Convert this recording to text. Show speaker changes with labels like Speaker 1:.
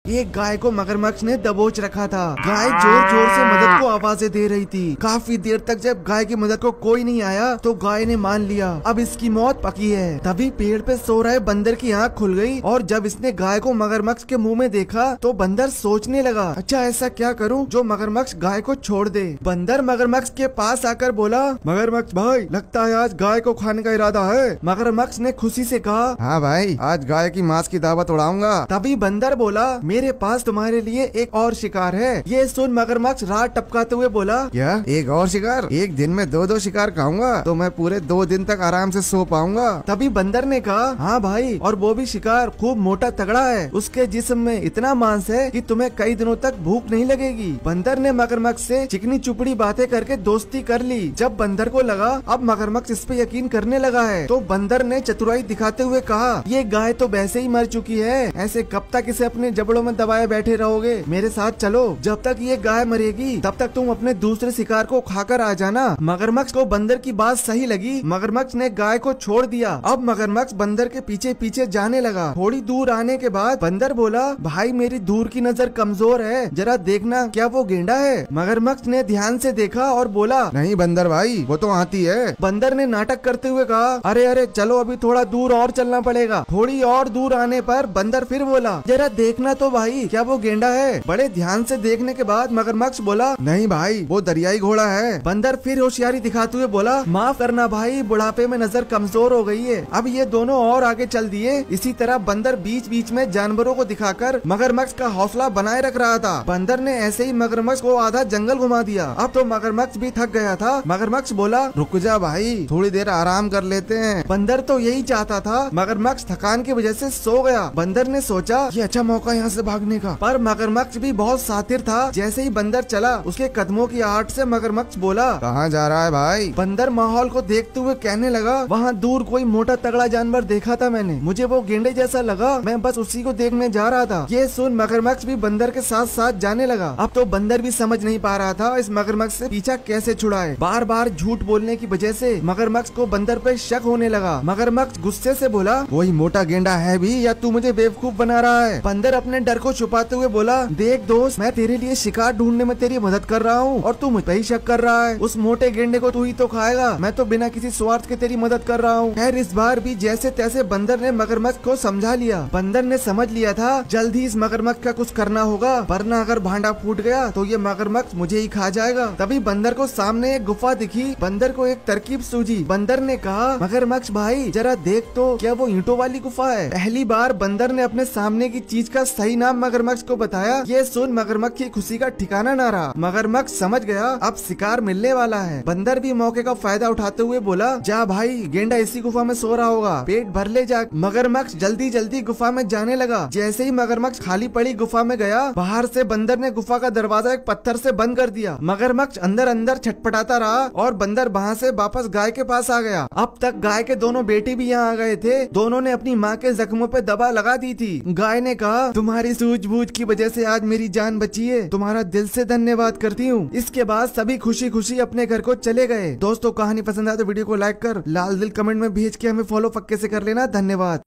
Speaker 1: एक गाय को मगरमच्छ ने दबोच रखा था। गाय जोर जोर से मदद को आवाजें दे रही थी। काफी देर तक जब गाय की मदद को कोई नहीं आया तो गाय ने मान लिया अब इसकी मौत पकी है। तभी पेड़ पे सो रहे बंदर की आंख खुल गई और जब इसने गाय को मगरमच्छ के मुंह में देखा तो बंदर सोचने लगा, अच्छा ऐसा क्या करूं जो मगरमच्छ गाय को छोड़ दे। बंदर मगरमच्छ के पास आकर बोला, मगरमच्छ भाई लगता है आज गाय को खाने का इरादा है। मगरमच्छ ने खुशी से कहा,
Speaker 2: हाँ भाई आज गाय की मांस की दावत उड़ाऊंगा।
Speaker 1: तभी बंदर बोला, मेरे पास तुम्हारे लिए एक और शिकार है। ये सुन मगरमच्छ रात टपकाते हुए बोला,
Speaker 2: क्या एक और शिकार? एक दिन में दो शिकार खाऊंगा तो मैं पूरे 2 दिन तक आराम से सो पाऊंगा।
Speaker 1: तभी बंदर ने कहा, हाँ भाई, और वो भी शिकार खूब मोटा तगड़ा है। उसके जिस्म में इतना मांस है कि तुम्हें कई दिनों तक भूख नहीं लगेगी। बंदर ने मगरमच्छ से चिकनी चुपड़ी बातें करके दोस्ती कर ली। जब बंदर को लगा अब मगरमच्छ इस पे यकीन करने लगा है तो बंदर ने चतुराई दिखाते हुए कहा, ये गाय तो वैसे ही मर चुकी है, ऐसे कब तक इसे अपने जबड़ों में दबाए बैठे रहोगे? मेरे साथ चलो, जब तक ये गाय मरेगी तब तक तुम अपने दूसरे शिकार को खाकर आ जाना। मगरमच्छ को बंदर की बात सही लगी। मगरमच्छ ने गाय को छोड़ दिया। अब मगरमच्छ बंदर के पीछे पीछे जाने लगा। थोड़ी दूर आने के बाद बंदर बोला, भाई मेरी दूर की नजर कमजोर है, जरा देखना क्या वो गेंडा है। मगरमच्छ ने ध्यान से देखा और बोला,
Speaker 2: नहीं बंदर भाई वो तो हाथी है।
Speaker 1: बंदर ने नाटक करते हुए कहा, अरे अरे चलो अभी थोड़ा दूर और चलना पड़ेगा। थोड़ी और दूर आने पर बंदर फिर बोला, जरा देखना तो भाई क्या वो गेंडा है। बड़े ध्यान से देखने के बाद मगरमच्छ बोला,
Speaker 2: नहीं भाई वो दरियाई घोड़ा है।
Speaker 1: बंदर फिर होशियारी दिखाते हुए बोला, माफ करना भाई, बुढ़ापे में नजर कमजोर हो गई है। अब ये दोनों और आगे चल दिए। इसी तरह बंदर बीच बीच में जानवरों को दिखाकर मगरमच्छ का हौसला बनाए रख रहा था। बंदर ने ऐसे ही मगरमच्छ को आधा जंगल घुमा दिया। अब तो मगरमच्छ भी थक गया था। मगरमच्छ बोला,
Speaker 2: रुक जा भाई थोड़ी देर आराम कर लेते हैं।
Speaker 1: बंदर तो यही चाहता था। मगरमच्छ थकान की वजह से सो गया। बंदर ने सोचा, ये अच्छा मौका यहाँ से भागने का। पर मगरमच्छ भी बहुत सातिर था। जैसे ही बंदर चला उसके कदमों की आहट से मगरमच्छ बोला,
Speaker 2: कहाँ जा रहा है भाई?
Speaker 1: बंदर माहौल को देखते हुए कहने लगा, वहाँ दूर कोई मोटा तगड़ा जानवर देखा था मैंने, मुझे वो गेंडे जैसा लगा, मैं बस उसी को देखने जा रहा था। ये सुन मगरमच्छ भी बंदर के साथ साथ जाने लगा। अब तो बंदर भी समझ नहीं पा रहा था इस मगरमच्छ से पीछा कैसे छुड़ाए। बार बार झूठ बोलने की वजह से मगरमच्छ को बंदर पे शक होने लगा। मगरमच्छ गुस्से से बोला,
Speaker 2: वही मोटा गेंडा है भी या तू मुझे बेवकूफ बना रहा है?
Speaker 1: बंदर अपने डर को छुपाते हुए बोला, देख दोस्त, मैं तेरे लिए शिकार ढूंढने में तेरी मदद कर रहा हूँ और तू मुझ पे ही शक कर रहा है। उस मोटे गेंडे को तू ही तो खाएगा, मैं तो बिना किसी स्वार्थ के तेरी मदद कर रहा हूँ। खैर इस बार भी जैसे तैसे बंदर ने मगरमच्छ को समझा लिया। बंदर ने समझ लिया था जल्द ही इस मगरमच्छ का कुछ करना होगा, वरना अगर भांडा फूट गया तो ये मगरमच्छ मुझे ही खा जाएगा। तभी बंदर को सामने एक गुफा दिखी। बंदर को एक तरकीब सूझी। बंदर ने कहा, मगरमच्छ भाई जरा देख तो क्या वो ईंटों वाली गुफा है। पहली बार बंदर ने अपने सामने की चीज का सही नाम मगरमच्छ को बताया। ये सुन मगरमच्छ की खुशी का ठिकाना न रहा। मगरमच्छ समझ गया अब शिकार मिलने वाला है। बंदर भी मौके का फायदा उठाते हुए बोला, जा भाई गेंडा इसी गुफा में सो रहा होगा, पेट भर ले जा। मगरमच्छ जल्दी जल्दी गुफा में जाने लगा। जैसे ही मगरमच्छ खाली पड़ी गुफा में गया, बाहर से बंदर ने गुफा का दरवाजा एक पत्थर से बंद कर दिया। मगरमच्छ अंदर अंदर छटपटाता रहा और बंदर वहाँ से वापस गाय के पास आ गया। अब तक गाय के दोनों बेटे भी यहाँ आ गए थे। दोनों ने अपनी माँ के जख्मों पे दवा लगा दी थी। गाय ने कहा, तुम्हारी सूझबूझ की वजह से आज मेरी जान बची है, तुम्हारा दिल से धन्यवाद करती हूँ। इसके बाद सभी खुशी खुशी अपने घर को चले गए। दोस्तों कहानी पसंद आए तो वीडियो को लाइक कर लाल दिल कमेंट में भेज के हमें फॉलो पक्के से कर लेना। धन्यवाद।